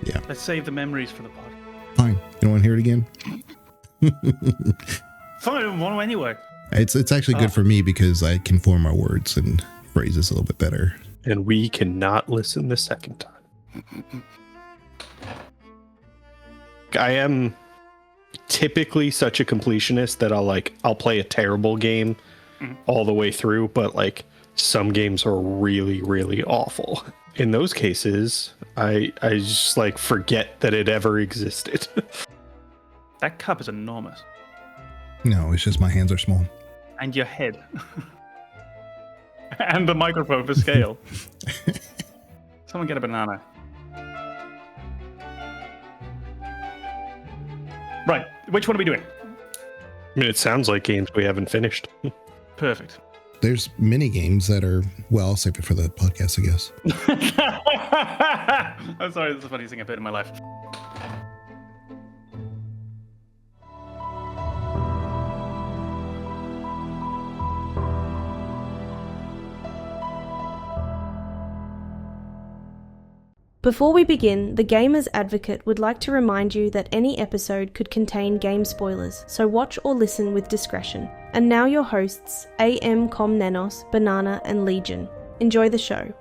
Yeah. Let's save the memories for the pod. Fine. You don't want to hear it again? Fine, I don't want to anyway. It's actually good for me because I can form my words and phrases a little bit better. And we cannot listen the second time. I am typically such a completionist that I'll play a terrible game all the way through, but like some games are really, really awful. In those cases, I just like forget that it ever existed. That cup is enormous. No, it's just my hands are small. And your head. And the microphone for scale. Someone get a banana. Right, which one are we doing? I mean, it sounds like games we haven't finished. Perfect. There's many games that are, well, I'll save it for the podcast, I guess. I'm sorry, that's the funniest thing I've heard in my life. Before we begin, the Gamer's Advocate would like to remind you that any episode could contain game spoilers, so watch or listen with discretion. And now your hosts, AMKomnenos, Banana, and Legion. Enjoy the show.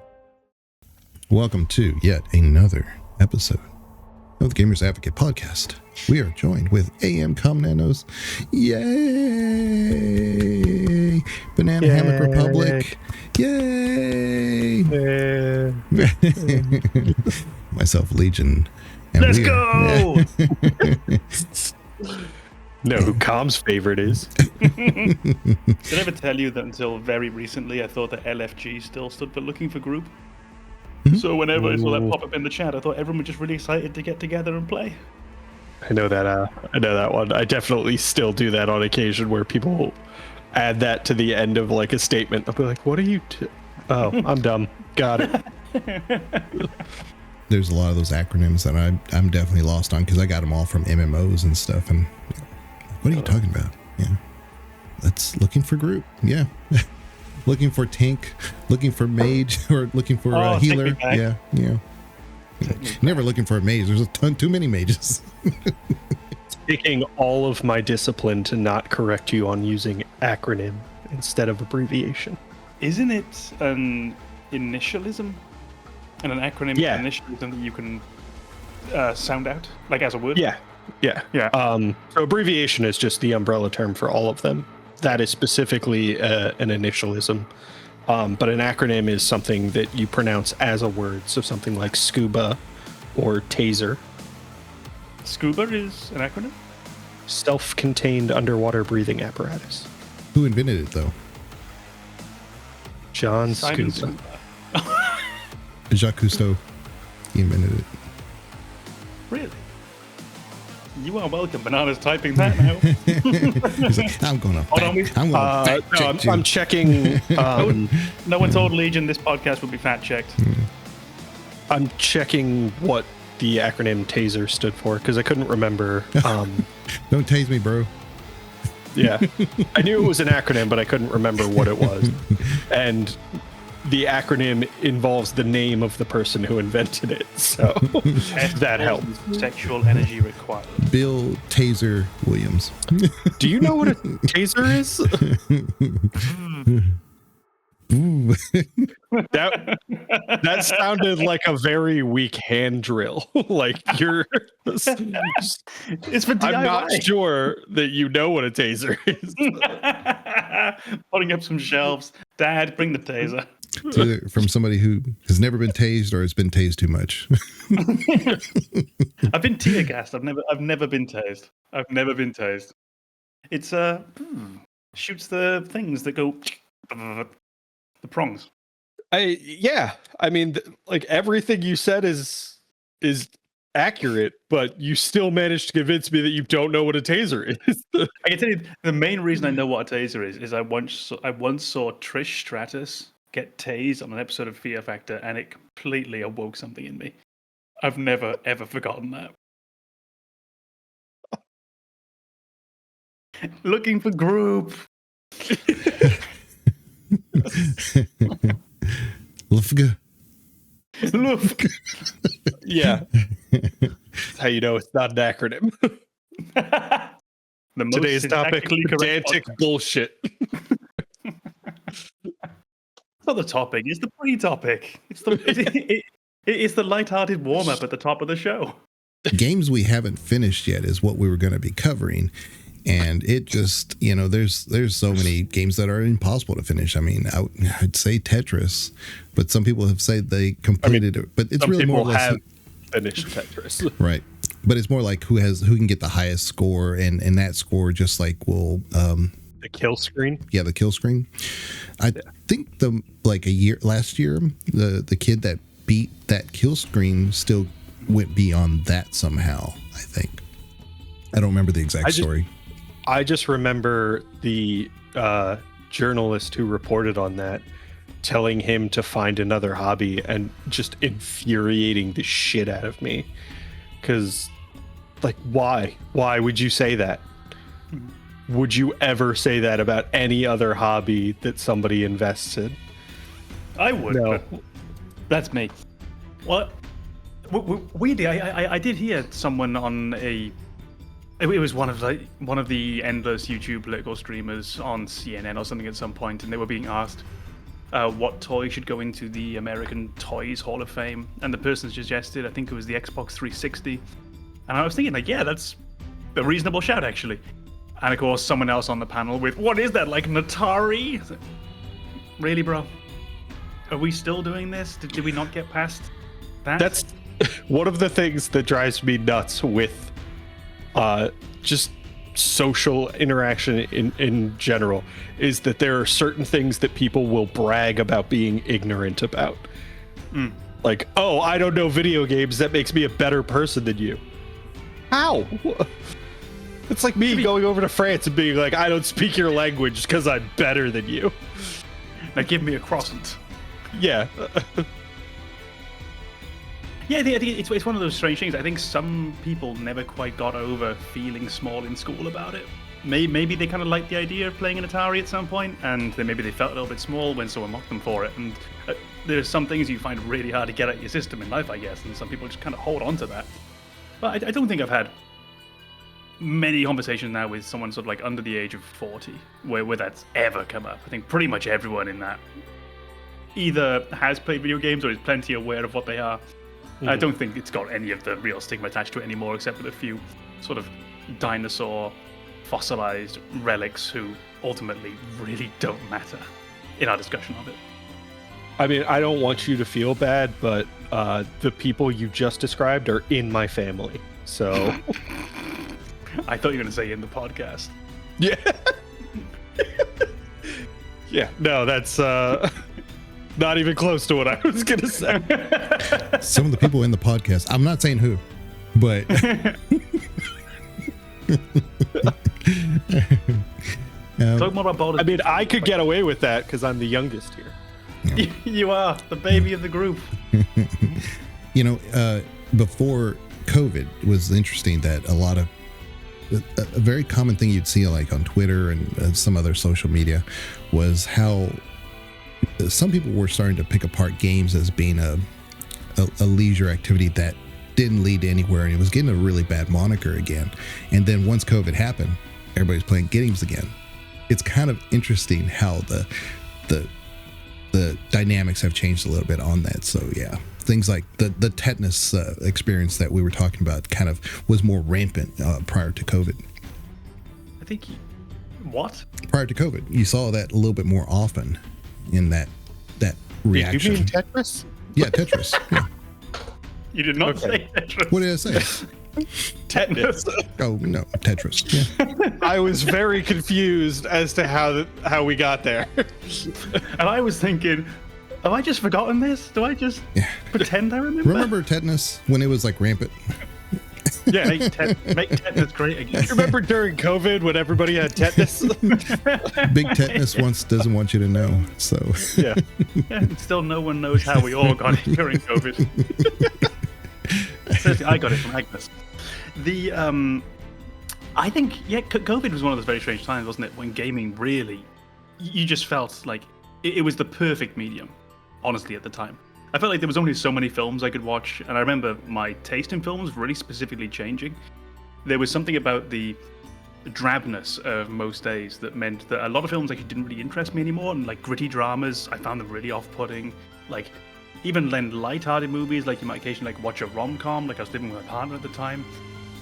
Welcome to yet another episode of the Gamer's Advocate podcast. We are joined with AMKomnenos. Yay! BananaHammockRepublic. Yay! Myself, Legion. And Let's go! Know who Kom's favorite is. Did I ever tell you that until very recently I thought that LFG still stood for looking for group? So whenever I saw that pop up in the chat, I thought everyone was just really excited to get together and play. I know that one. I definitely still do that on occasion where people add that to the end of like a statement. I'll be like, what are you oh, I'm dumb. Got it. There's a lot of those acronyms that I'm definitely lost on because I got them all from MMOs and stuff. And what are you talking about? Yeah. That's looking for group. Yeah. Looking for tank, looking for mage, or looking for a healer. Yeah. Never looking for a mage. There's too many mages. Taking all of my discipline to not correct you on using acronym instead of abbreviation. Isn't it an initialism? And an acronym initialism that you can sound out, like as a word? Yeah. So abbreviation is just the umbrella term for all of them. That is specifically an initialism. But an acronym is something that you pronounce as a word. So something like scuba or taser. Scuba is an acronym? Self-contained underwater breathing apparatus. Who invented it, though? John Scuba. Jacques Cousteau. He invented it. Really? You are welcome. Banana's typing that now. He's like, I'm gonna fact check you. I'm checking. No one told Legion this podcast would be fact checked. I'm checking what the acronym TASER stood for because I couldn't remember. Don't tase me, bro. Yeah, I knew it was an acronym, but I couldn't remember what it was. And the acronym involves the name of the person who invented it, so that helps. Sexual energy required. Bill Taser Williams. Do you know what a taser is? that sounded like a very weak hand drill. Like you're. It's for DIY. I'm not sure that you know what a taser is. Putting up some shelves. Dad, bring the taser. From somebody who has never been tased or has been tased too much. I've been tear gassed. I've never been tased. I've never been tased. It's shoots the things that go the prongs. I mean, like everything you said is accurate, but you still managed to convince me that you don't know what a taser is. I can tell you the main reason I know what a taser is I once saw Trish Stratus get tased on an episode of Fear Factor, and it completely awoke something in me. I've never ever forgotten that. Looking for group. Lufga. Yeah. That's how you know it's not an acronym. Today's topic: pedantic bullshit. It's not the topic; it's the pre-topic. It's the light-hearted warm-up at the top of the show. Games we haven't finished yet is what we were going to be covering, and it just, there's so many games that are impossible to finish. I mean, I'd say Tetris, but some people have said they completed it. But it's really more or less finished Tetris, right? But it's more like who can get the highest score, and that score just like will the kill screen. Yeah, the kill screen. I think last year, the kid that beat that kill screen still went beyond that somehow. I think. I don't remember the exact story. I just remember the journalist who reported on that telling him to find another hobby and just infuriating the shit out of me. Because, like, why? Why would you say that? Would you ever say that about any other hobby that somebody invests in? I would, no. But that's me. Well, weirdly, I did hear someone on it was one of the endless YouTube political streamers on CNN or something at some point, and they were being asked what toy should go into the American Toys Hall of Fame, and the person suggested, I think it was the Xbox 360, and I was thinking, like, yeah, that's a reasonable shout, actually. And of course, someone else on the panel with, what is that, like an Atari? Really, bro? Are we still doing this? Did we not get past that? That's one of the things that drives me nuts with just social interaction in general, is that there are certain things that people will brag about being ignorant about. Like, oh, I don't know video games, that makes me a better person than you. How? It's like me going over to France and being like, I don't speak your language because I'm better than you. Now give me a croissant. Yeah. Yeah, I think it's one of those strange things. I think some people never quite got over feeling small in school about it. Maybe they kind of liked the idea of playing an Atari at some point, and then maybe they felt a little bit small when someone mocked them for it. And there's some things you find really hard to get out of your system in life, I guess, and some people just kind of hold on to that. But I don't think I've had many conversations now with someone sort of like under the age of 40 where that's ever come up. I think pretty much everyone in that either has played video games or is plenty aware of what they are. I don't think it's got any of the real stigma attached to it anymore, except for a few sort of dinosaur fossilized relics who ultimately really don't matter in our discussion of it. I mean, I don't want you to feel bad, but the people you just described are in my family, so... I thought you were going to say in the podcast. Yeah. Yeah, no, that's not even close to what I was going to say. Some of the people in the podcast, I'm not saying who, but... Talk more about Baldur's. I mean, I could get away with that because I'm the youngest here. Yeah. You are the baby of the group. Before COVID, it was interesting that a very common thing you'd see like on Twitter and some other social media was how some people were starting to pick apart games as being a leisure activity that didn't lead to anywhere, and it was getting a really bad moniker again. And then once COVID happened, everybody's playing games again. It's kind of interesting how the dynamics have changed a little bit on that. So yeah, things like the tetanus experience that we were talking about kind of was more rampant prior to COVID. I think what? Prior to COVID, you saw that a little bit more often in that reaction. You mean Tetris? Yeah, Tetris. Yeah. You did not say Tetris. What did I say? Tetanus. Oh no, Tetris. Yeah. I was very confused as to how we got there. And I was thinking, have I just forgotten this? Do I just pretend I remember? Remember tetanus when it was like rampant? Yeah, make tetanus great again. Remember during COVID when everybody had tetanus? Big tetanus once doesn't want you to know. So yeah. Still, no one knows how we all got it during COVID. Seriously, I got it from Agnes. I think COVID was one of those very strange times, wasn't it? When gaming really, you just felt like it was the perfect medium. Honestly, at the time, I felt like there was only so many films I could watch, and I remember my taste in films really specifically changing. There was something about the drabness of most days that meant that a lot of films didn't really interest me anymore, and like gritty dramas, I found them really off-putting. Like even then light-hearted movies, like you might occasionally watch a rom-com, like I was living with my partner at the time,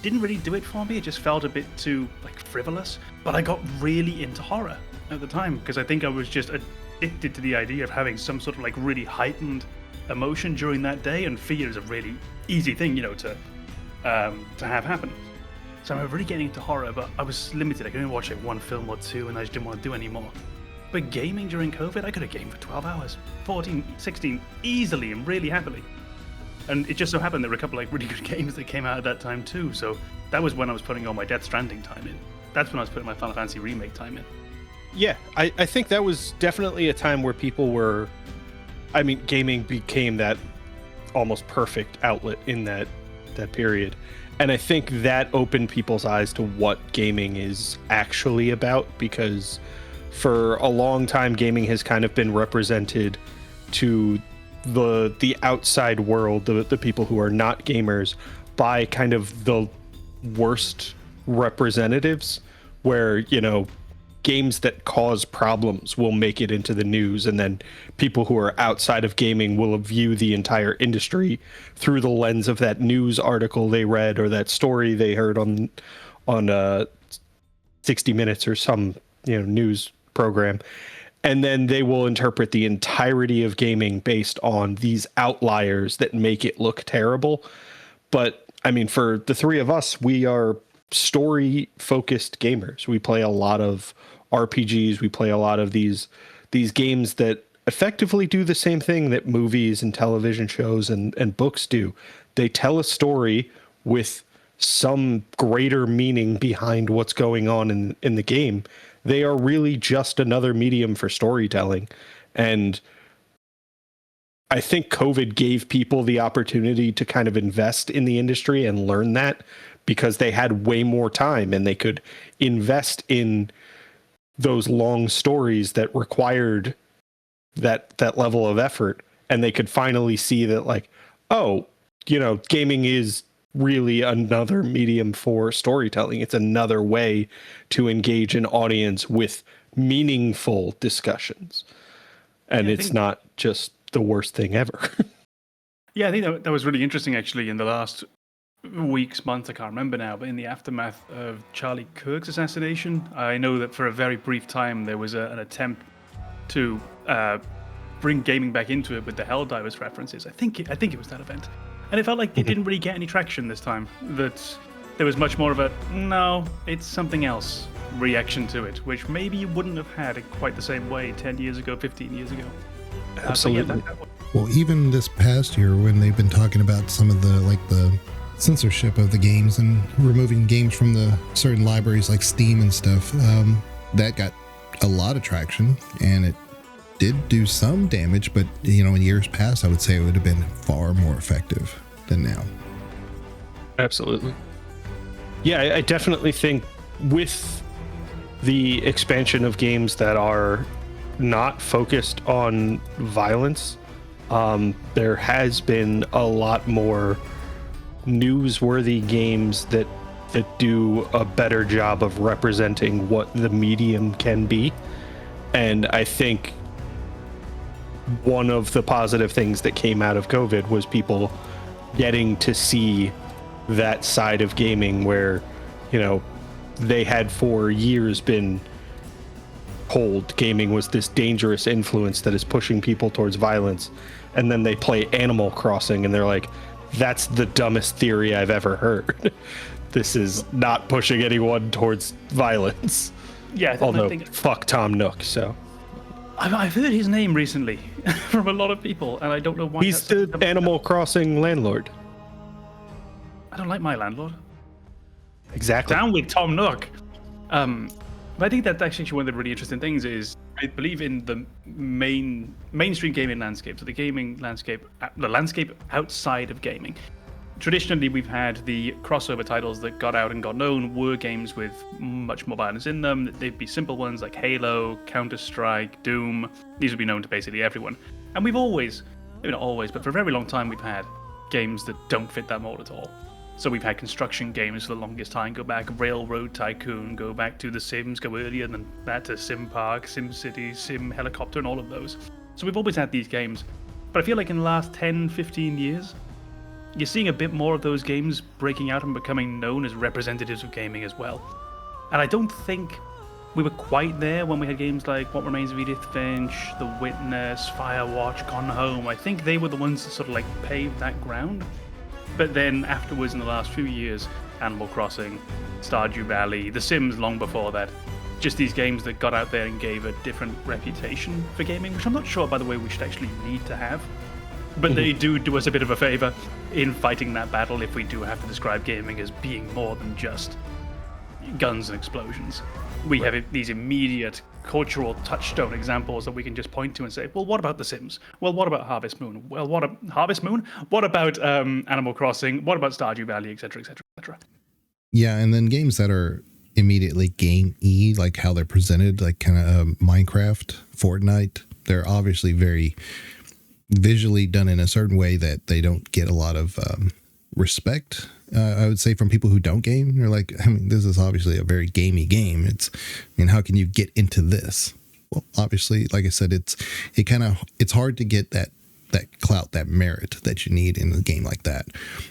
didn't really do it for me. It just felt a bit too frivolous. But I got really into horror at the time because I think I was just addicted to the idea of having some sort of really heightened emotion during that day, and fear is a really easy thing, to have happen. So I'm really getting into horror, but I was limited. I could only watch one film or two, and I just didn't want to do any more. But gaming during COVID, I could have gamed for 12 hours, 14, 16, easily and really happily. And it just so happened there were a couple really good games that came out at that time too. So that was when I was putting all my Death Stranding time in. That's when I was putting my Final Fantasy Remake time in. Yeah, I think that was definitely a time where people were... I mean, gaming became that almost perfect outlet in that period. And I think that opened people's eyes to what gaming is actually about, because for a long time, gaming has kind of been represented to the outside world, the people who are not gamers, by kind of the worst representatives, where, games that cause problems will make it into the news, and then people who are outside of gaming will view the entire industry through the lens of that news article they read or that story they heard on 60 Minutes or some news program, and then they will interpret the entirety of gaming based on these outliers that make it look terrible. But I mean, for the three of us, we are story focused gamers. We play a lot of RPGs. We play a lot of these games that effectively do the same thing that movies and television shows and books do. They tell a story with some greater meaning behind what's going on in the game. They are really just another medium for storytelling. And I think COVID gave people the opportunity to kind of invest in the industry and learn that, because they had way more time and they could invest in those long stories that required that level of effort. And they could finally see that gaming is really another medium for storytelling. It's another way to engage an audience with meaningful discussions. And it's not just the worst thing ever. Yeah, I think that was really interesting, actually, in the last weeks, months, I can't remember now, but in the aftermath of Charlie Kirk's assassination, I know that for a very brief time there was an attempt to bring gaming back into it with the Helldivers references. I think it was that event. And it felt like it didn't really get any traction this time. That there was much more of a, no, it's something else reaction to it, which maybe you wouldn't have had in quite the same way 10 years ago, 15 years ago. Absolutely. Well, even this past year, when they've been talking about some of the censorship of the games and removing games from the certain libraries like Steam and stuff, that got a lot of traction, and it did do some damage, but in years past, I would say it would have been far more effective than now. Absolutely. Yeah, I definitely think with the expansion of games that are not focused on violence, there has been a lot more newsworthy games that do a better job of representing what the medium can be. And I think one of the positive things that came out of COVID was people getting to see that side of gaming where, they had for years been told gaming was this dangerous influence that is pushing people towards violence. And then they play Animal Crossing and they're like, that's the dumbest theory I've ever heard. This is not pushing anyone towards violence. Yeah, although fuck Tom Nook, so. I've heard his name recently from a lot of people, and I don't know why. He's the Animal Crossing landlord. I don't like my landlord. Exactly. Down with Tom Nook. But I think that's actually one of the really interesting things is, I believe in the mainstream gaming landscape, so the landscape outside of gaming. Traditionally, we've had the crossover titles that got out and got known were games with much more violence in them. They'd be simple ones like Halo, Counter-Strike, Doom. These would be known to basically everyone. And we've always maybe not always, but for a very long time we've had games that don't fit that mold at all. So we've had construction games for the longest time. Go back Railroad Tycoon, go back to The Sims, go earlier than that to Sim Park, Sim City, Sim Helicopter, and all of those. So we've always had these games. But I feel like in the last 10, 15 years, you're seeing a bit more of those games breaking out and becoming known as representatives of gaming as well. And I don't think we were quite there when we had games like What Remains of Edith Finch, The Witness, Firewatch, Gone Home. I think they were the ones that sort of like paved that ground. But then afterwards, in the last few years, Animal Crossing, Stardew Valley, The Sims long before that, just these games that got out there and gave a different reputation for gaming, which I'm not sure, by the way, we should actually need to have. But they do us a bit of a favor in fighting that battle if we do have to describe gaming as being more than just guns and explosions. We have these immediate cultural touchstone examples that we can just point to and say, well, what about The Sims? Well, what about Harvest Moon? Well, Harvest Moon? What about Animal Crossing? What about Stardew Valley, etc., etc., etc.? Yeah, and then games that are immediately game-y, like how they're presented, like kind of Minecraft, Fortnite, they're obviously very visually done in a certain way that they don't get a lot of respect. I would say from people who don't game, they're like, I mean, this is obviously a very gamey game. I mean, how can you get into this? Well, obviously, like I said, it's hard to get that clout, that merit that you need in a game like that.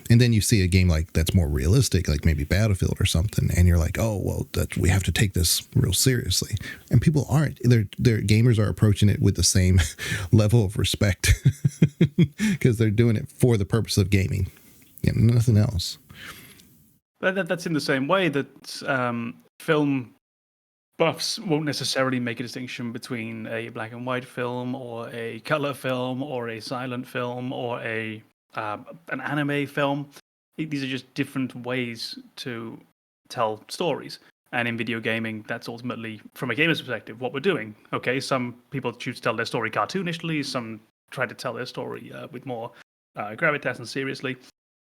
And then you see a game like that's more realistic, like maybe Battlefield or something, and you're like, oh, well, we have to take this real seriously. And people aren't. Their gamers are approaching it with the same level of respect because they're doing it for the purpose of gaming, nothing else. But that's in the same way that film buffs won't necessarily make a distinction between a black and white film or a color film or a silent film or an anime film. These are just different ways to tell stories. And in video gaming, that's ultimately, from a gamer's perspective, what we're doing. Okay, some people choose to tell their story cartoonishly, some try to tell their story with more gravitas and seriously.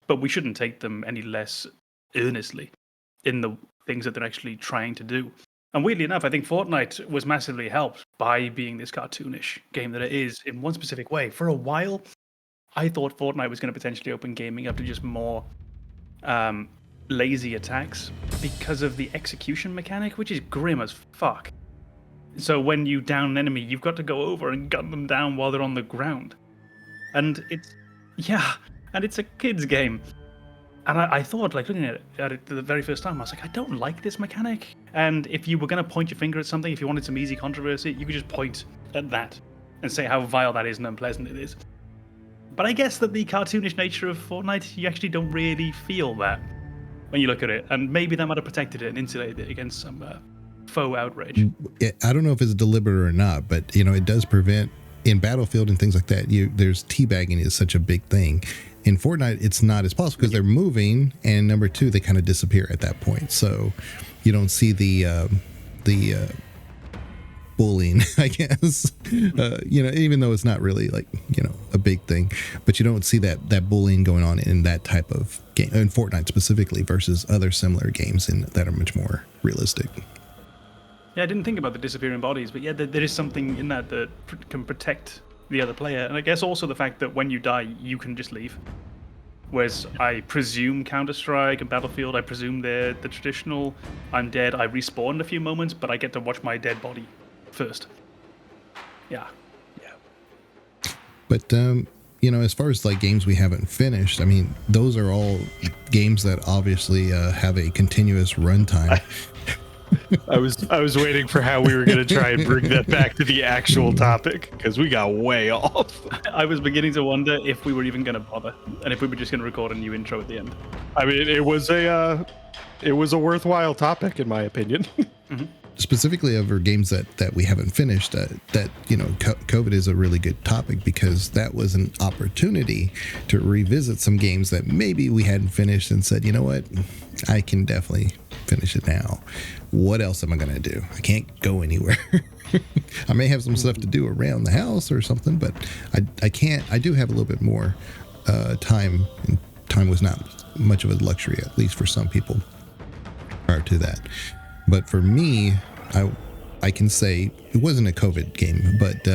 But we shouldn't take them any less earnestly in the things that they're actually trying to do. And weirdly enough, I think Fortnite was massively helped by being this cartoonish game that it is in one specific way. For a while, I thought Fortnite was going to potentially open gaming up to just more lazy attacks because of the execution mechanic, which is grim as fuck. So when you down an enemy, you've got to go over and gun them down while they're on the ground. And it's a kid's game. And I thought, like, looking at it the very first time, I was like, I don't like this mechanic. And if you were going to point your finger at something, if you wanted some easy controversy, you could just point at that and say how vile that is and unpleasant it is. But I guess that the cartoonish nature of Fortnite, you actually don't really feel that when you look at it. And maybe that might have protected it and insulated it against some faux outrage. I don't know if it's deliberate or not, but, it does prevent, in Battlefield and things like that, there's teabagging is such a big thing. In Fortnite, it's not as possible because they're moving, and number two, they kind of disappear at that point. So you don't see the bullying, I guess. Even though it's not really like a big thing, but you don't see that bullying going on in that type of game, in Fortnite specifically, versus other similar games that are much more realistic. Yeah, I didn't think about the disappearing bodies, but yeah, there is something in that can protect the other player. And I guess also the fact that when you die, you can just leave. Whereas I presume Counter-Strike and Battlefield, I presume they're the traditional, I'm dead, I respawned a few moments, but I get to watch my dead body first. Yeah. But, as far as like games we haven't finished, I mean, those are all games that obviously have a continuous runtime. I was waiting for how we were going to try and bring that back to the actual topic because we got way off. I was beginning to wonder if we were even going to bother and if we were just going to record a new intro at the end. I mean, it was a worthwhile topic in my opinion. Mm-hmm. Specifically over games that we haven't finished, COVID is a really good topic because that was an opportunity to revisit some games that maybe we hadn't finished and said, you know what, I can definitely finish it now. What else am I going to do? I can't go anywhere. I may have some stuff to do around the house or something, but I can't. I do have a little bit more time, and time was not much of a luxury, at least for some people prior to that. But for me, I can say it wasn't a COVID game, but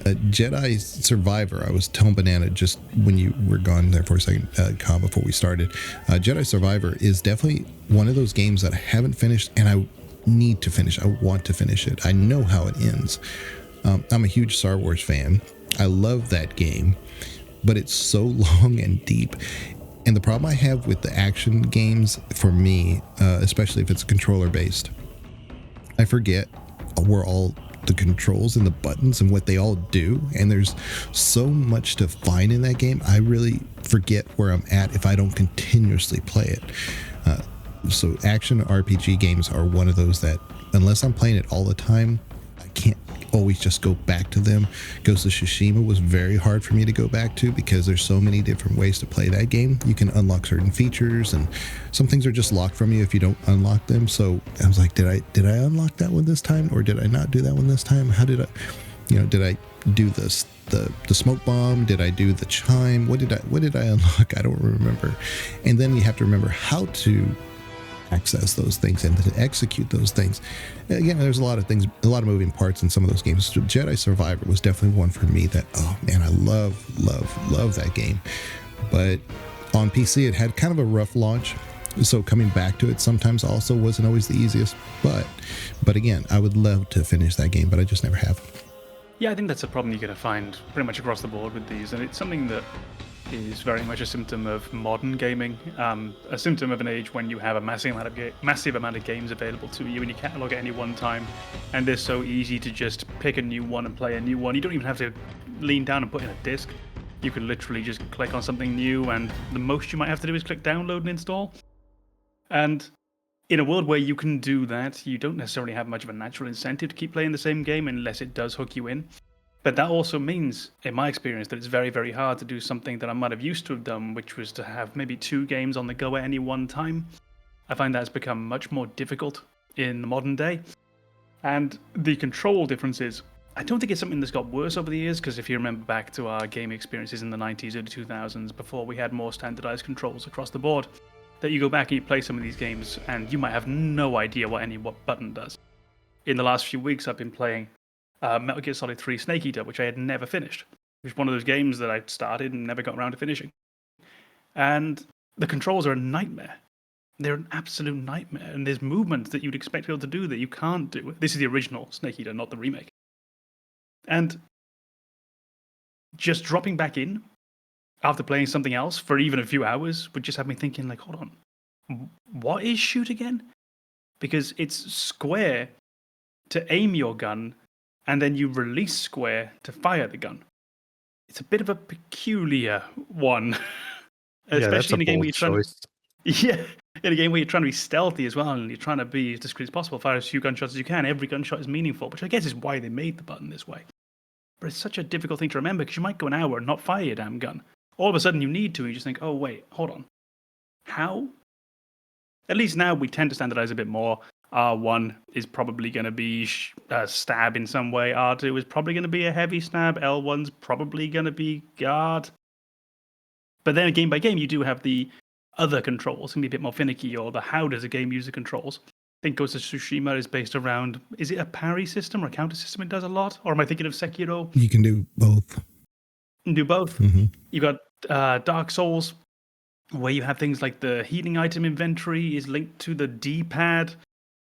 Jedi Survivor. I was telling Banana just when you were gone there for a second, Kom, before we started. Jedi Survivor is definitely one of those games that I haven't finished, and I need to finish. I want to finish it. I know how it ends. I'm a huge Star Wars fan. I love that game, but it's so long and deep. And the problem I have with the action games, for me, especially if it's controller based, I forget where all the controls and the buttons and what they all do, and there's so much to find in that game. I really forget where I'm at if I don't continuously play it. So action RPG games are one of those that, unless I'm playing it all the time, I can't always just go back to them. Ghost of Tsushima was very hard for me to go back to because there's so many different ways to play that game. You can unlock certain features, and some things are just locked from you if you don't unlock them. So I was like, did I unlock that one this time, or did I not do that one this time? How did I, did I do this, the smoke bomb? Did I do the chime? What did I unlock? I don't remember. And then you have to remember how to access those things and to execute those things. Again, there's a lot of things, a lot of moving parts in some of those games. Jedi Survivor was definitely one for me that, oh man, I love that game. But on PC, it had kind of a rough launch. So coming back to it sometimes also wasn't always the easiest. But again, I would love to finish that game, but I just never have. Yeah, I think that's a problem you're going to find pretty much across the board with these. And it's something that is very much a symptom of modern gaming, a symptom of an age when you have a massive amount of games available to you in your catalog at any one time, and they're so easy to just pick a new one and play a new one. You don't even have to lean down and put in a disc. You can literally just click on something new, and the most you might have to do is click download and install. And in a world where you can do that, you don't necessarily have much of a natural incentive to keep playing the same game unless it does hook you in. But that also means, in my experience, that it's very, very hard to do something that I might have used to have done, which was to have maybe 2 games on the go at any one time. I find that's become much more difficult in the modern day. And the control differences, I don't think it's something that's got worse over the years, because if you remember back to our gaming experiences in the 90s, early 2000s, before we had more standardized controls across the board, that you go back and you play some of these games, and you might have no idea what button does. In the last few weeks, I've been playing Metal Gear Solid 3 Snake Eater, which I had never finished. It was one of those games that I started and never got around to finishing. And the controls are a nightmare. They're an absolute nightmare. And there's movements that you'd expect to be able to do that you can't do. This is the original Snake Eater, not the remake. And just dropping back in after playing something else for even a few hours would just have me thinking, like, hold on, what is shoot again? Because it's square to aim your gun, and then you release square to fire the gun. It's a bit of a peculiar one. Especially in a game where you're trying in a game where you're trying to be stealthy as well, and you're trying to be as discreet as possible, fire as few gunshots as you can. Every gunshot is meaningful, which I guess is why they made the button this way. But it's such a difficult thing to remember, because you might go an hour and not fire your damn gun. All of a sudden you need to, and you just think, oh wait, hold on. How? At least now we tend to standardize a bit more. R1 is probably going to be a stab in some way. R2 is probably going to be a heavy stab. L1's probably going to be guard. But then game by game, you do have the other controls. Can be a bit more finicky, or the how does a game use the controls. I think Ghost of Tsushima is based around, is it a parry system or a counter system it does a lot? Or am I thinking of Sekiro? You can do both. You can do both. Mm-hmm. You've got Dark Souls, where you have things like the healing item inventory is linked to the D-pad.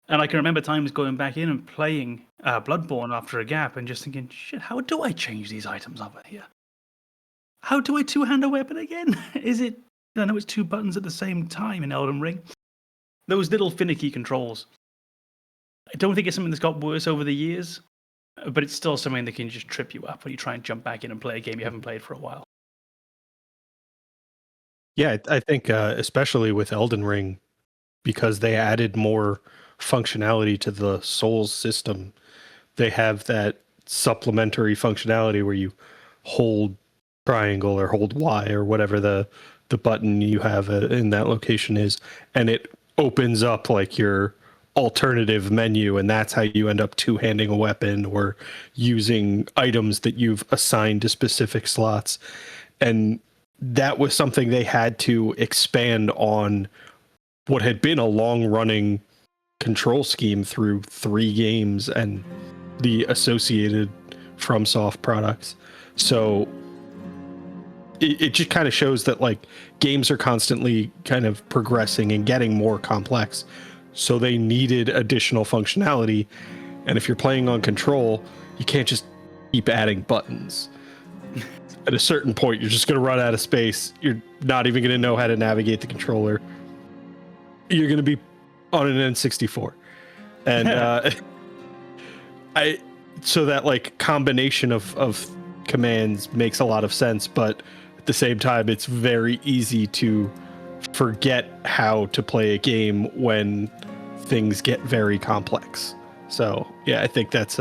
And I can remember times going back in and playing Bloodborne after a gap and just thinking, shit, how do I change these items over here? How do I two-hand a weapon again? I know it's 2 buttons at the same time in Elden Ring. Those little finicky controls. I don't think it's something that's got worse over the years, but it's still something that can just trip you up when you try and jump back in and play a game you haven't played for a while. Yeah, I think especially with Elden Ring, because they added more functionality to the Souls system, they have that supplementary functionality where you hold triangle or hold Y or whatever the button you have in that location is, and it opens up like your alternative menu, and that's how you end up two-handing a weapon or using items that you've assigned to specific slots. And that was something they had to expand on what had been a long-running control scheme through 3 games and the associated FromSoft products. So it just kind of shows that like games are constantly kind of progressing and getting more complex. So they needed additional functionality. And if you're playing on control, you can't just keep adding buttons. At a certain point, you're just going to run out of space. You're not even going to know how to navigate the controller. You're going to be on an N64. And so that like combination of commands makes a lot of sense, but at the same time, it's very easy to forget how to play a game when things get very complex. So yeah, I think that's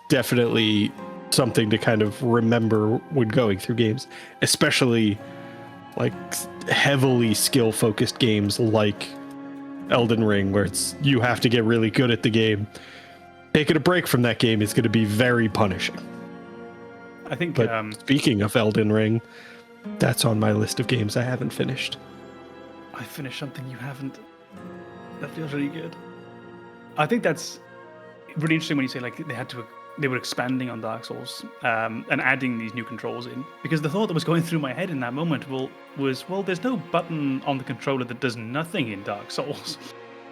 definitely something to kind of remember when going through games, especially like heavily skill focused games like Elden Ring, where it's you have to get really good at the game. Taking a break from that game is going to be very punishing. I think. But speaking of Elden Ring, that's on my list of games I haven't finished. I finished something you haven't. That feels really good. I think that's really interesting when you say like they were expanding on Dark Souls and adding these new controls in, because the thought that was going through my head in that moment was there's no button on the controller that does nothing in Dark Souls.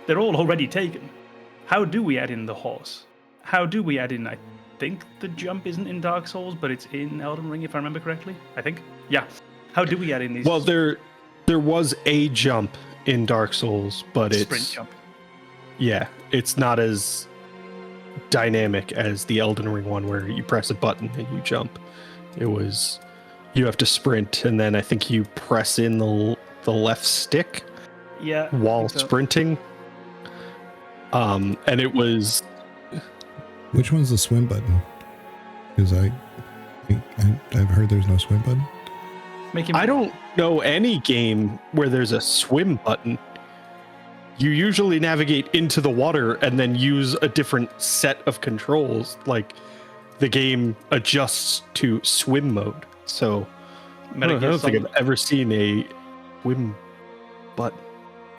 They're all already taken. How do we add in the horse? How do we add in, I think the jump isn't in Dark Souls, but it's in Elden Ring if I remember correctly. I think. Yeah. How do we add in these? Well, there was a jump in Dark Souls, but it's sprint jump. Yeah, it's not as dynamic as the Elden Ring one where you press a button and you jump. It was you have to sprint, and then I think you press in the left stick while sprinting. And it was Which one's the swim button? Because I've heard there's no swim button. I don't know any game where there's a swim button. You usually navigate into the water and then use a different set of controls. Like the game adjusts to swim mode. So I don't think I've ever seen a swim button.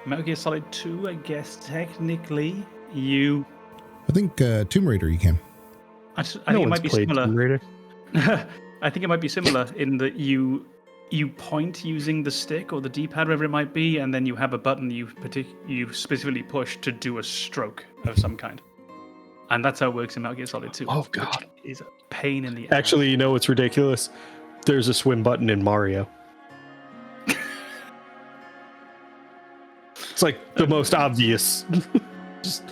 Metal Gear Solid 2, I guess technically I think Tomb Raider you can. I think it might be similar. I think it might be similar in that you point using the stick or the D-pad, wherever it might be, and then you have a button you specifically push to do a stroke of some kind. And that's how it works in Metal Gear Solid 2. Oh god, which is a pain in the ass. Actually, you know what's ridiculous? There's a swim button in Mario. It's like the most obvious. Just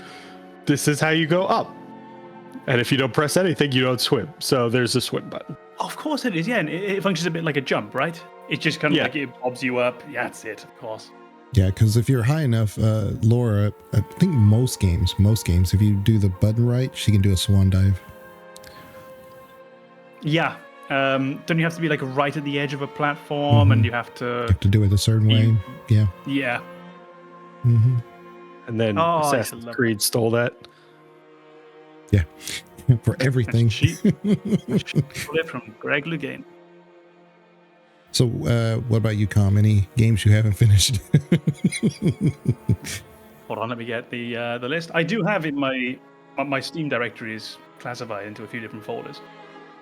this is how you go up. And if you don't press anything, you don't swim. So there's a swim button. Of course it is, yeah. And it functions a bit like a jump, right? It's just kind of like it bobs you up. Yeah, that's it, of course. Yeah, because if you're high enough, Laura, I think most games, if you do the button right, she can do a swan dive. Yeah. Don't you have to be like right at the edge of a platform, and you have to do it a certain way? Yeah. Yeah. Mm-hmm. And then Assassin's Creed stole that. Yeah. For everything. From Greg Lougain. So, what about you, Kom? Any games you haven't finished? Hold on, let me get the list. I do have in my Steam directory is classified into a few different folders.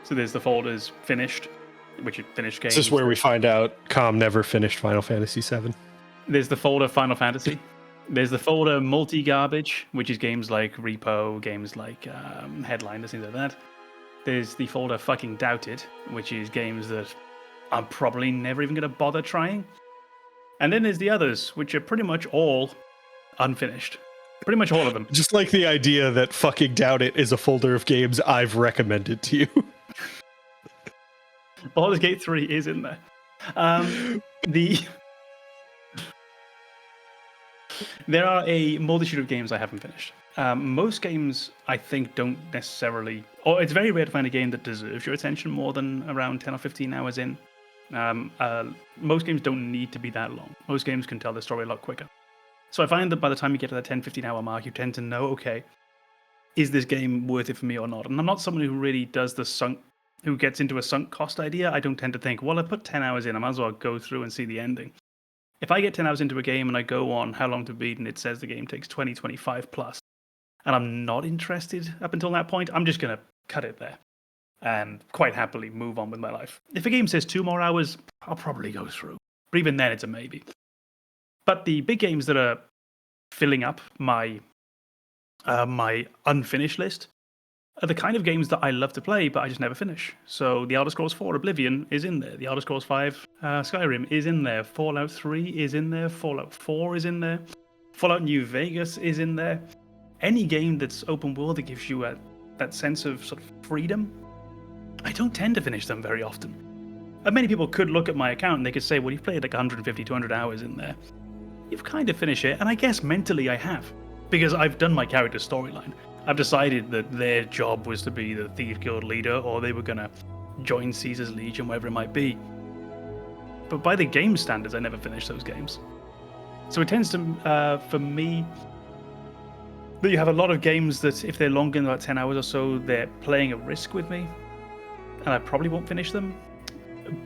So there's the folders finished, which are finished games. This is where we find out Kom never finished Final Fantasy VII. There's the folder Final Fantasy. There's the folder multi-garbage, which is games like Repo, games like Headliners, things like that. There's the folder fucking Doubted, which is games that I'm probably never even going to bother trying. And then there's the others, which are pretty much all unfinished. Pretty much all of them. Just like the idea that fucking Doubt It is a folder of games I've recommended to you. Baldur's Gate 3 is in there. There are a multitude of games I haven't finished. Most games, I think, don't necessarily... Or it's very rare to find a game that deserves your attention more than around 10 or 15 hours in. Most games don't need to be that long. Most games can tell the story a lot quicker. So I find that by the time you get to that 10, 15 hour mark, you tend to know, okay, is this game worth it for me or not? And I'm not someone who really does who gets into a sunk cost idea. I don't tend to think, well, I put 10 hours in, I might as well go through and see the ending. If I get 10 hours into a game and I go on How Long to Beat and it says the game takes 20, 25 plus, and I'm not interested up until that point, I'm just going to cut it there and quite happily move on with my life. If a game says 2 more hours, I'll probably go through. But even then, it's a maybe. But the big games that are filling up my my unfinished list are the kind of games that I love to play, but I just never finish. So The Elder Scrolls 4 Oblivion is in there. The Elder Scrolls 5 Skyrim is in there. Fallout 3 is in there. Fallout 4 is in there. Fallout New Vegas is in there. Any game that's open world that gives you that sense of sort of freedom, I don't tend to finish them very often. And many people could look at my account and they could say, well, you've played like 150, 200 hours in there. You've kind of finished it. And I guess mentally I have. Because I've done my character storyline. I've decided that their job was to be the Thief Guild leader, or they were going to join Caesar's Legion, whatever it might be. But by the game standards, I never finished those games. So it tends to, for me, that you have a lot of games that if they're longer than about 10 hours or so, they're playing a risk with me, and I probably won't finish them.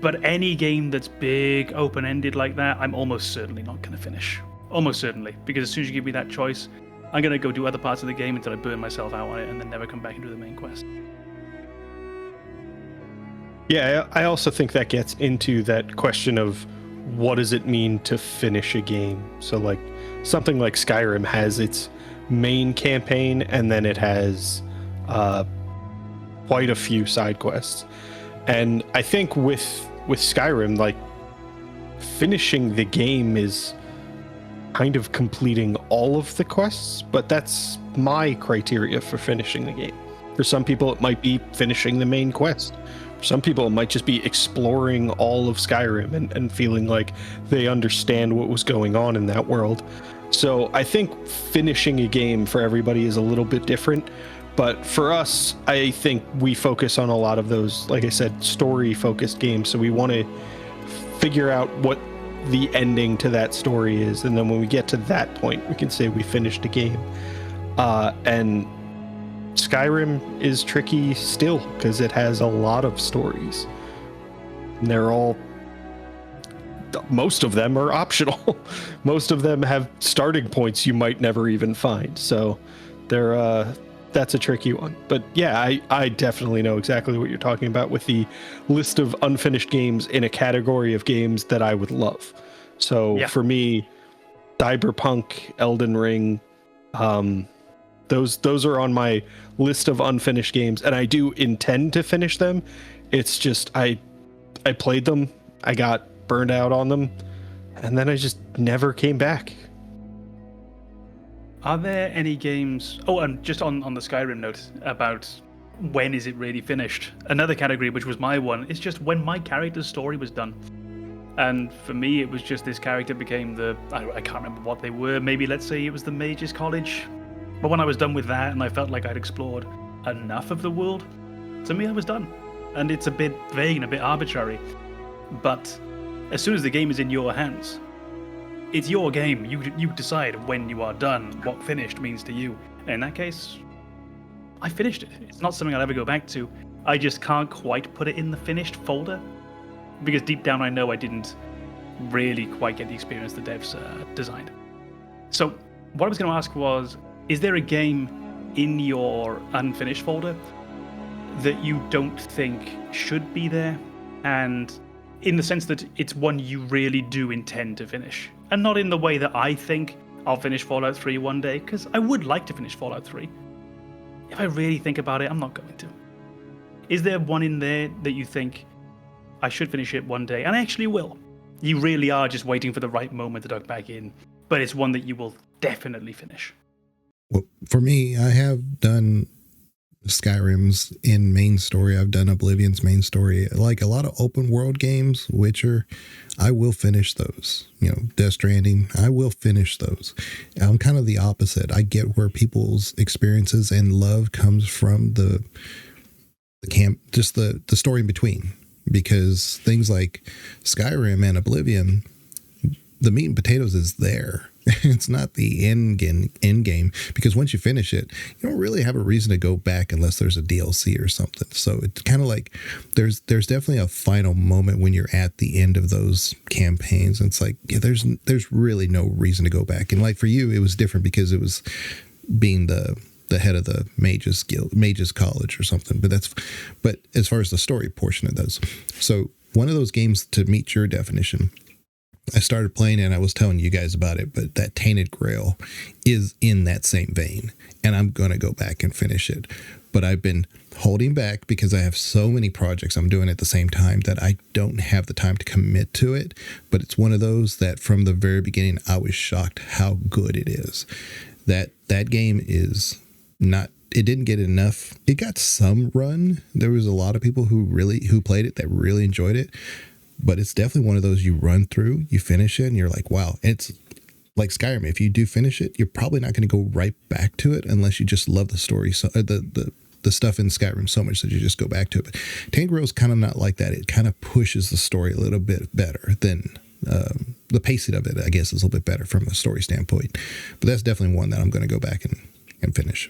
But any game that's big, open-ended like that, I'm almost certainly not going to finish. Almost certainly, because as soon as you give me that choice, I'm going to go do other parts of the game until I burn myself out on it and then never come back into the main quest. Yeah, I also think that gets into that question of what does it mean to finish a game? So like something like Skyrim has its main campaign and then it has quite a few side quests. And I think with Skyrim, like finishing the game is kind of completing all of the quests, but that's my criteria for finishing the game. For some people, it might be finishing the main quest. For some people, it might just be exploring all of Skyrim and feeling like they understand what was going on in that world. So I think finishing a game for everybody is a little bit different. But for us, I think we focus on a lot of those, like I said, story-focused games. So we want to figure out what the ending to that story is, and then when we get to that point we can say we finished a game. And Skyrim is tricky still because it has a lot of stories, and most of them are optional. Most of them have starting points you might never even find, so that's a tricky one. But yeah, I definitely know exactly what you're talking about with the list of unfinished games in a category of games that I would love. So For me, Cyberpunk, Elden Ring, those are on my list of unfinished games, and I do intend to finish them. It's just I played them, I got burned out on them, and then I just never came back. Are there any games... Oh, and just on the Skyrim note about when is it really finished? Another category, which was my one, is just when my character's story was done. And for me, it was just this character became I can't remember what they were. Maybe let's say it was the Mage's College. But when I was done with that and I felt like I'd explored enough of the world, to me I was done. And it's a bit vague and a bit arbitrary. But as soon as the game is in your hands, it's your game. You decide when you are done, what finished means to you. And in that case, I finished it. It's not something I'll ever go back to. I just can't quite put it in the finished folder, because deep down I know I didn't really quite get the experience the devs designed. So what I was going to ask was, is there a game in your unfinished folder that you don't think should be there? And in the sense that it's one you really do intend to finish. And not in the way that I think I'll finish Fallout 3 one day, because I would like to finish Fallout 3. If I really think about it, I'm not going to. Is there one in there that you think, I should finish it one day, and I actually will? You really are just waiting for the right moment to duck back in, but it's one that you will definitely finish. Well, for me, I have done Skyrim's in main story. I've done Oblivion's main story. Like a lot of open world games, Witcher, I will finish those. Death Stranding, I will finish those. I'm kind of the opposite. I get where people's experiences and love comes from the camp, just the story in between. Because things like Skyrim and Oblivion, the meat and potatoes is there. It's not the end game, because once you finish it, you don't really have a reason to go back unless there's a DLC or something. So it's kind of like there's definitely a final moment when you're at the end of those campaigns. And it's like, yeah, there's really no reason to go back. And like for you, it was different because it was being the the head of the mages college or something. But as far as the story portion of those, so one of those games, to meet your definition, I started playing and I was telling you guys about it, but that Tainted Grail is in that same vein, and I'm going to go back and finish it. But I've been holding back because I have so many projects I'm doing at the same time that I don't have the time to commit to it. But it's one of those that from the very beginning, I was shocked how good it is. That game is not, it didn't get enough. It got some run. There was a lot of people who played it that really enjoyed it. But it's definitely one of those you run through, you finish it, and you're like, wow. It's like Skyrim. If you do finish it, you're probably not going to go right back to it unless you just love the story, so the stuff in Skyrim so much that you just go back to it. But Tainted Grail is kind of not like that. It kind of pushes the story a little bit better than the pacing of it, I guess, is a little bit better from a story standpoint. But that's definitely one that I'm going to go back and finish.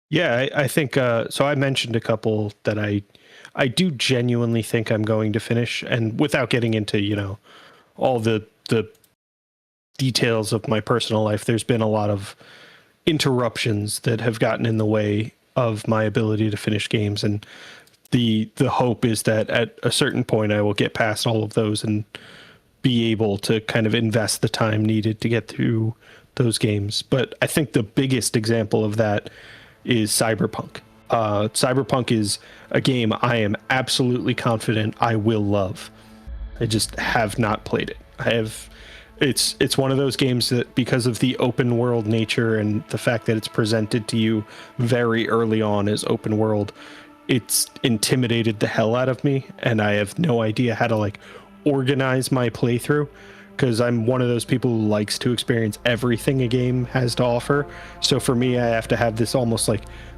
Yeah, I think so. I mentioned a couple that I do genuinely think I'm going to finish, and without getting into, all the details of my personal life, there's been a lot of interruptions that have gotten in the way of my ability to finish games. And the hope is that at a certain point I will get past all of those and be able to kind of invest the time needed to get through those games. But I think the biggest example of that is Cyberpunk. Cyberpunk is a game I am absolutely confident I will love. I just have not played it. It's one of those games that, because of the open world nature and the fact that it's presented to you very early on as open world, it's intimidated the hell out of me, and I have no idea how to organize my playthrough, because I'm one of those people who likes to experience everything a game has to offer. So for me, I have to have this almost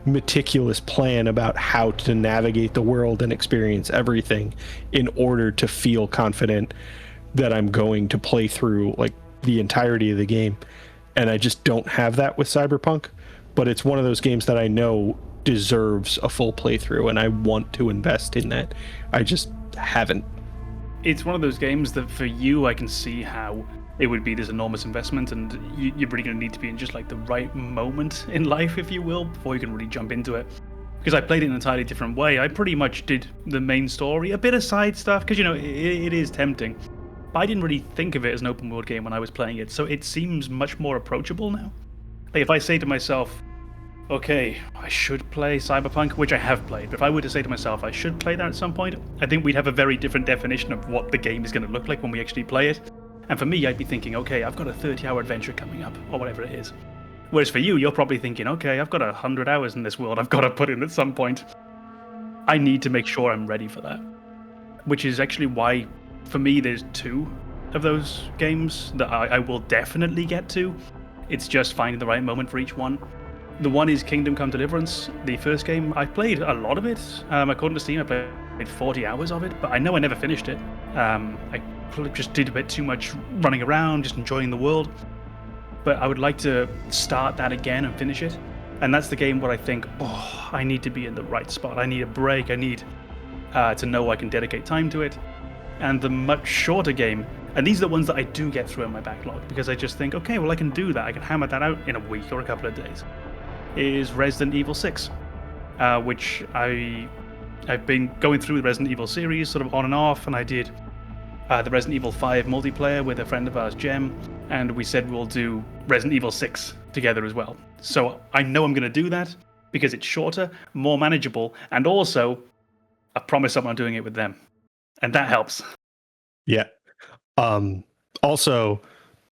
meticulous plan about how to navigate the world and experience everything in order to feel confident that I'm going to play through the entirety of the game. And I just don't have that with Cyberpunk, but it's one of those games that I know deserves a full playthrough, and I want to invest in that. I just haven't. It's one of those games that for you, I can see how it would be this enormous investment, and you're really going to need to be in just the right moment in life, if you will, before you can really jump into it. Because I played it in an entirely different way. I pretty much did the main story, a bit of side stuff, because it is tempting. But I didn't really think of it as an open world game when I was playing it, so it seems much more approachable now. If I say to myself, okay, I should play Cyberpunk, which I have played, but if I were to say to myself I should play that at some point, I think we'd have a very different definition of what the game is going to look like when we actually play it. And for me, I'd be thinking, okay, I've got a 30-hour adventure coming up, or whatever it is. Whereas for you, you're probably thinking, okay, I've got 100 hours in this world I've got to put in at some point. I need to make sure I'm ready for that. Which is actually why, for me, there's two of those games that I will definitely get to. It's just finding the right moment for each one. The one is Kingdom Come Deliverance, the first game. I played a lot of it. According to Steam, I played 40 hours of it, but I know I never finished it. I just did a bit too much running around, just enjoying the world. But I would like to start that again and finish it. And that's the game where I think, I need to be in the right spot. I need a break. I need to know I can dedicate time to it. And the much shorter game, and these are the ones that I do get through in my backlog, because I just think, okay, well, I can do that. I can hammer that out in a week or a couple of days, is Resident Evil 6, which I've been going through the Resident Evil series sort of on and off, and I did the Resident Evil 5 multiplayer with a friend of ours, Jem, and we said we'll do Resident Evil 6 together as well. So I know I'm going to do that because it's shorter, more manageable, and also I promise I'm doing it with them. And that helps. Yeah. Also,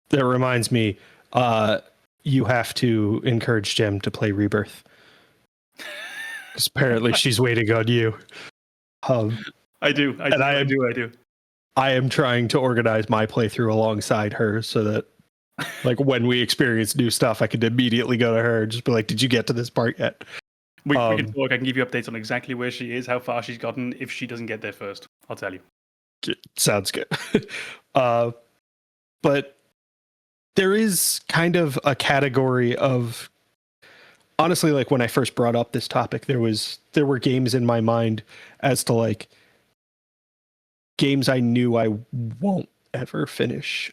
that reminds me, you have to encourage Jem to play Rebirth. Because apparently she's waiting on you. I do. I am trying to organize my playthrough alongside her so that, when we experience new stuff, I could immediately go to her and just be like, did you get to this part yet? We can talk. I can give you updates on exactly where she is, how far she's gotten. If she doesn't get there first, I'll tell you. Sounds good. But there is kind of a category of, honestly, when I first brought up this topic, there were games in my mind as to games I knew I won't ever finish.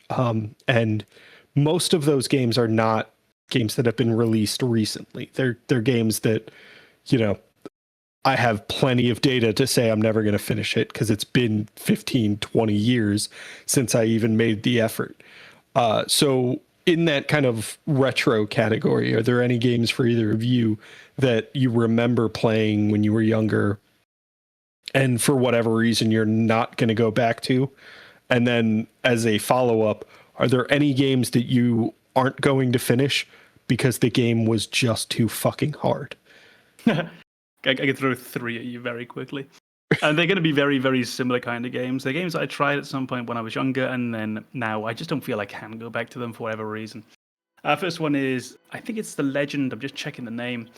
And most of those games are not games that have been released recently. They're games that, I have plenty of data to say I'm never going to finish it because it's been 15, 20 years since I even made the effort. So in that kind of retro category, are there any games for either of you that you remember playing when you were younger and for whatever reason you're not going to go back to? And then as a follow-up, are there any games that you aren't going to finish because the game was just too fucking hard? I can throw 3 at you very quickly. And they're going to be very, very similar kind of games. They're games that I tried at some point when I was younger, and then now I just don't feel I can go back to them for whatever reason. First one is, I think it's The Legend, I'm just checking the name,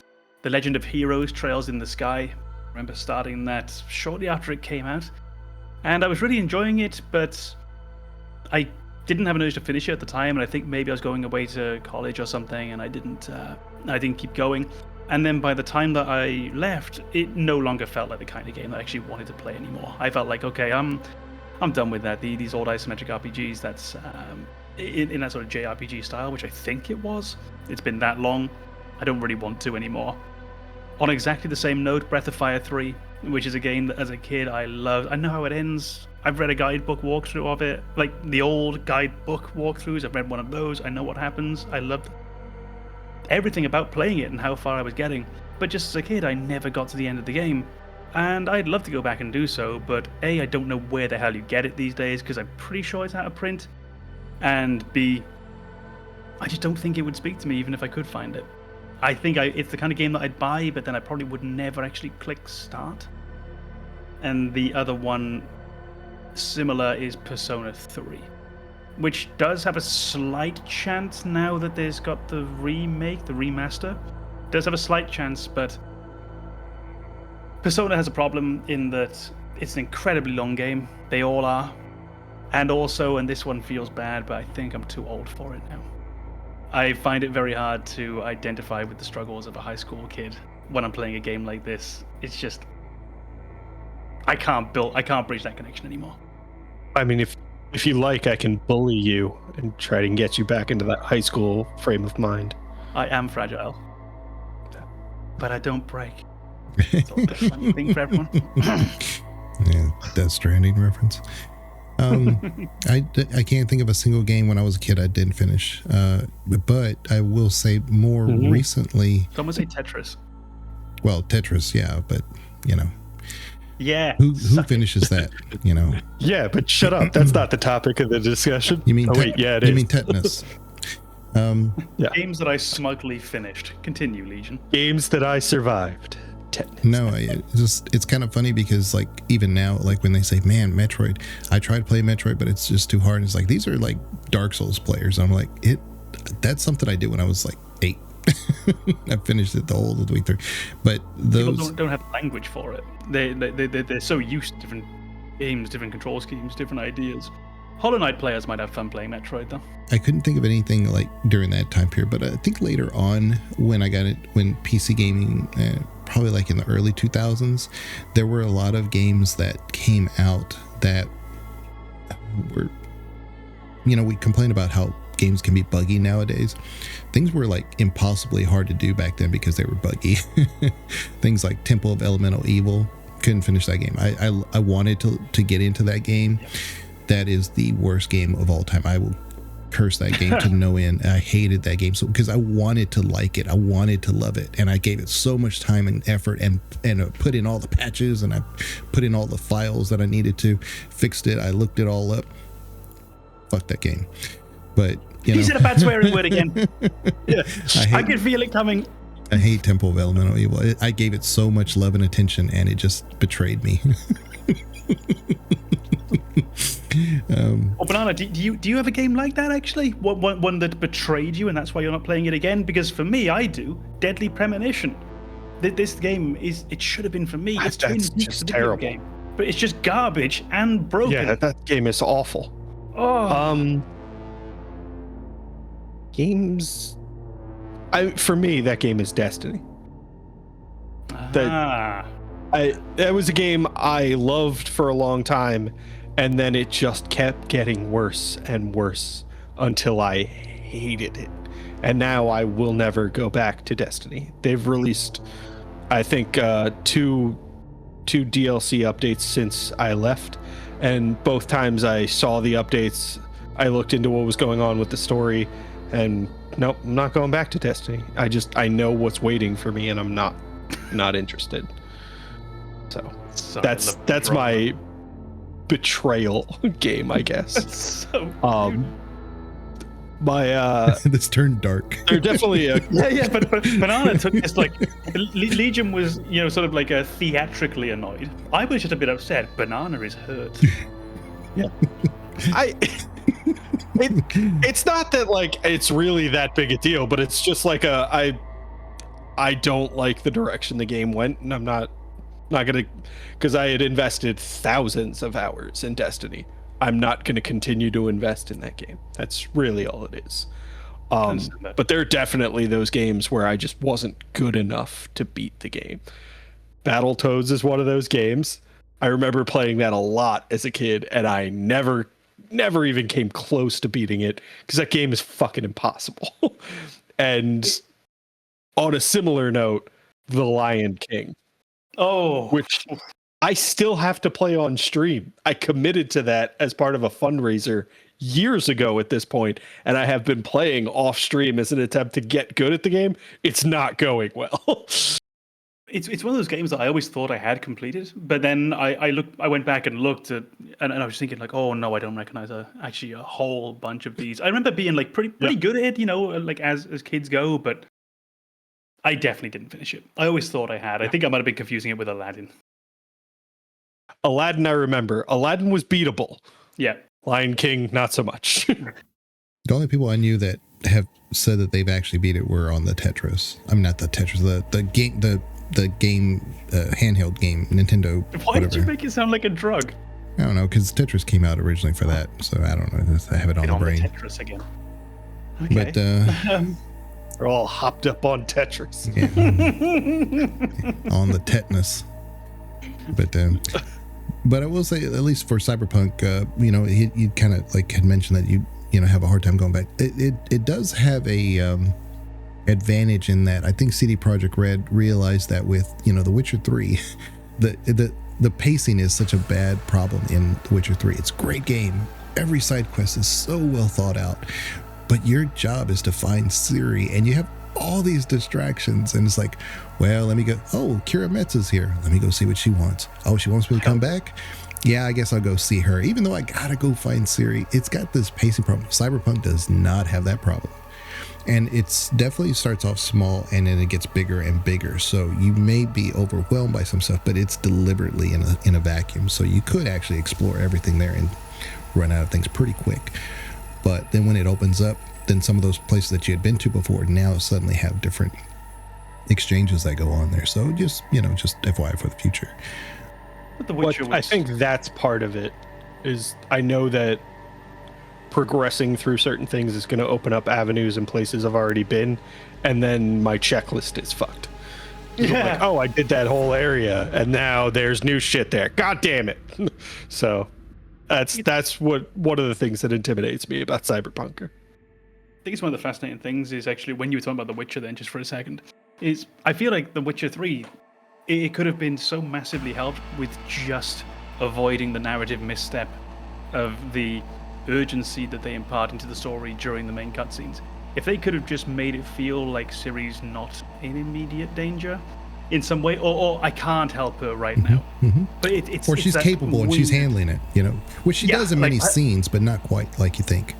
The Legend of Heroes, Trails in the Sky. I remember starting that shortly after it came out. And I was really enjoying it, but I didn't have an urge to finish it at the time, and I think maybe I was going away to college or something, and I didn't keep going. And then by the time that I left, it no longer felt like the kind of game that I actually wanted to play anymore. I felt like, okay, I'm done with that. These old isometric RPGs, that's in that sort of JRPG style, which I think it was. It's been that long. I don't really want to anymore. On exactly the same note, Breath of Fire 3, which is a game that as a kid I loved. I know how it ends. I've read a guidebook walkthrough of it, like the old guidebook walkthroughs. I've read one of those. I know what happens. I loved everything about playing it and how far I was getting. But just as a kid, I never got to the end of the game. And I'd love to go back and do so, but A, I don't know where the hell you get it these days, because I'm pretty sure it's out of print. And B, I just don't think it would speak to me even if I could find it. I think it's the kind of game that I'd buy, but then I probably would never actually click start. And the other one similar is Persona 3, which does have a slight chance now that there's got the remake, the remaster. Does have a slight chance, but Persona has a problem in that it's an incredibly long game. They all are. And also, and this one feels bad, but I think I'm too old for it now. I find it very hard to identify with the struggles of a high school kid when I'm playing a game like this. It's just, I can't bridge that connection anymore. I mean, if you like, I can bully you and try to get you back into that high school frame of mind. I am fragile, but I don't break. It's all a funny thing for everyone. Yeah, Death Stranding reference. I can't think of a single game when I was a kid I didn't finish. But I will say more recently. Someone say Tetris. Well, Tetris, yeah, but Yeah. Who finishes that? Yeah, but shut up. That's not the topic of the discussion. You mean? Wait, yeah, it you is. mean tetanus? Yeah. Games that I smugly finished. Continue, Legion. Games that I survived. No, it's kind of funny because like even now, like when they say, "Man, Metroid," I tried to play Metroid, but it's just too hard. And it's like these are like Dark Souls players. I'm like, that's something I did when I was like 8. I finished it the whole way through, but those people don't have language for it. They're so used to different games, different control schemes, different ideas. Hollow Knight players might have fun playing Metroid though. I couldn't think of anything like during that time period, but I think later on when I got it, when PC gaming, probably like in the early 2000s, there were a lot of games that came out that were, we complain about how games can be buggy nowadays. Things were like impossibly hard to do back then because they were buggy. Things like Temple of Elemental Evil, couldn't finish that game. I wanted to get into that game. That is the worst game of all time. I will curse that game to no end. I hated that game because I wanted to like it. I wanted to love it, and I gave it so much time and effort, and put in all the patches, and I put in all the files that I needed to, fixed it. I looked it all up. Fuck that game. But he said a bad swearing word again. Yeah, I could feel it coming. I hate Temple of Elemental Evil. I gave it so much love and attention, and it just betrayed me. Banana, do you have a game like that actually? One that betrayed you and that's why you're not playing it again? Because for me, I do. Deadly Premonition. This game it should have been for me. It's That's just terrible. Game, but it's just garbage and broken. Yeah, that game is awful. Oh. Games. For me, that game is Destiny. That was a game I loved for a long time, and then it just kept getting worse and worse until I hated it. And now I will never go back to Destiny. They've released, I think, two DLC updates since I left. And both times I saw the updates, I looked into what was going on with the story, and nope, I'm not going back to Destiny. I know what's waiting for me, and I'm not interested. So that's my betrayal game, I guess. That's so This turned dark. They're definitely but Banana took this like Legion was sort of like a theatrically annoyed. I was just a bit upset. Banana is hurt. Yeah. It's not that like it's really that big a deal, but it's just like I don't like the direction the game went, and I'm not gonna, because I had invested thousands of hours in Destiny. I'm not going to continue to invest in that game. That's really all it is. But there are definitely those games where I just wasn't good enough to beat the game. Battletoads is one of those games. I remember playing that a lot as a kid, and I never even came close to beating it because that game is fucking impossible. And on a similar note, The Lion King. Oh, which I still have to play on stream. I committed to that as part of a fundraiser years ago at this point, and I have been playing off stream as an attempt to get good at the game. It's not going well. It's one of those games that I always thought I had completed, but then I went back and looked at, and I was thinking like, oh no, I don't recognize actually a whole bunch of these. I remember being like pretty good at it, like as kids go, but I definitely didn't finish it. I always thought I had. I think I might have been confusing it with Aladdin. Aladdin, I remember. Aladdin was beatable. Yeah. Lion King, not so much. The only people I knew that have said that they've actually beat it were on the Tetris. I mean, not the Tetris, the game, handheld game, Nintendo. Why did you make it sound like a drug? I don't know, because Tetris came out originally for that, so I don't know. I have it on the brain. Tetris again. Okay. But we're all hopped up on Tetris. Yeah. On the tetanus. But I will say, at least for Cyberpunk, you kind of like had mentioned that you have a hard time going back. It does have a advantage in that I think CD Projekt Red realized that with The Witcher 3, the pacing is such a bad problem in The Witcher 3. It's a great game. Every side quest is so well thought out, but your job is to find Ciri, and you have all these distractions, and it's like, well, let me go. Oh, Kira Metz is here. Let me go see what she wants. Oh, she wants me to come back? Yeah, I guess I'll go see her. Even though I gotta go find Ciri, it's got this pacing problem. Cyberpunk does not have that problem. And it's definitely starts off small and then it gets bigger and bigger. So you may be overwhelmed by some stuff, but it's deliberately in a vacuum. So you could actually explore everything there and run out of things pretty quick. But then when it opens up, then some of those places that you had been to before now suddenly have different exchanges that go on there. So just FYI for the future. But The Witcher I think that's part of it. Is I know that progressing through certain things is going to open up avenues and places I've already been, and then my checklist is fucked. Yeah. Like, oh, I did that whole area, and now there's new shit there. God damn it! So that's one of the things that intimidates me about Cyberpunk. I think it's one of the fascinating things is actually when you were talking about The Witcher then, just for a second, is I feel like The Witcher 3, it could have been so massively helped with just avoiding the narrative misstep of the urgency that they impart into the story during the main cutscenes. If they could have just made it feel like Ciri's not in immediate danger in some way, or I can't help her right now. Mm-hmm. But it's or she's capable and she's handling it, which she does in many scenes, but not quite like you think.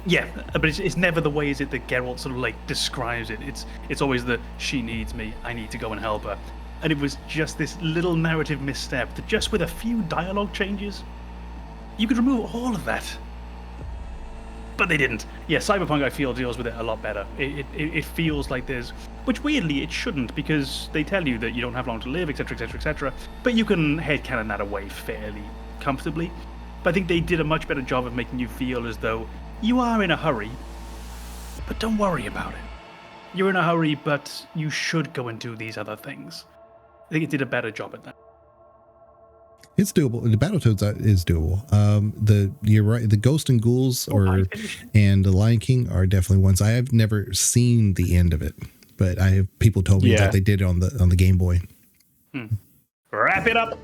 Yeah, but it's never the way is it that Geralt sort of like describes it. It's always the she needs me, I need to go and help her. And it was just this little narrative misstep that just with a few dialogue changes, you could remove all of that. But they didn't. Yeah, Cyberpunk I feel deals with it a lot better. It feels like there's, which weirdly it shouldn't, because they tell you that you don't have long to live, etc, etc, etc. But you can headcanon that away fairly comfortably. But I think they did a much better job of making you feel as though you are in a hurry, but don't worry about it. You're in a hurry, but you should go and do these other things. I think it did a better job at that. It's doable. The Battletoads is doable. You're right. The Ghost and Ghouls and the Lion King are definitely ones I have never seen the end of it, but I have people told me that they did it on the Game Boy. Wrap it up.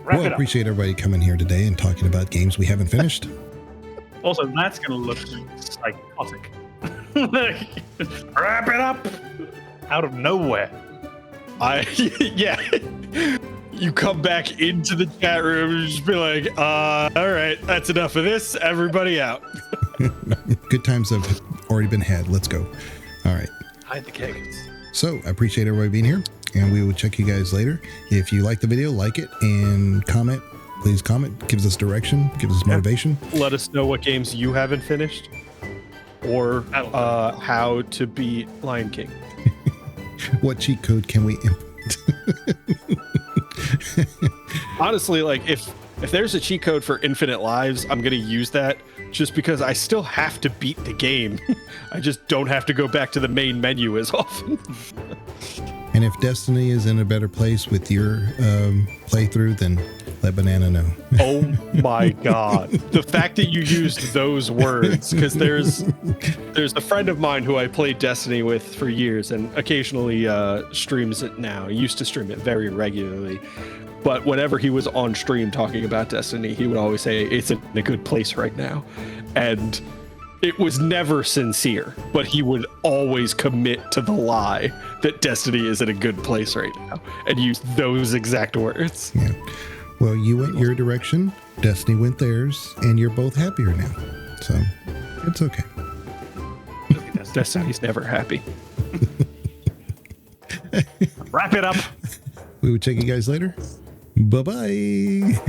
I appreciate everybody coming here today and talking about games we haven't finished. Also, that's going to look psychotic. Wrap it up. Out of nowhere. You come back into the chat room and just be like, all right, that's enough of this. Everybody out. Good times have already been had. Let's go. All right. Hide the kegs. So I appreciate everybody being here, and we will check you guys later. If you like the video, like it and comment. Please comment. Gives us direction. Gives us motivation. Let us know what games you haven't finished or how to beat Lion King. What cheat code can we implement? Honestly, like if there's a cheat code for infinite lives, I'm going to use that just because I still have to beat the game. I just don't have to go back to the main menu as often. And if Destiny is in a better place with your playthrough, then let Banana know. Oh my God. The fact that you used those words, because there's a friend of mine who I played Destiny with for years and occasionally streams it now. He used to stream it very regularly. But whenever he was on stream talking about Destiny, he would always say, it's in a good place right now. And it was never sincere, but he would always commit to the lie that Destiny is in a good place right now and use those exact words. Yeah. Well, you went your direction, Destiny went theirs, and you're both happier now. So it's okay. Destiny's never happy. Wrap it up. We will check you guys later. Bye-bye.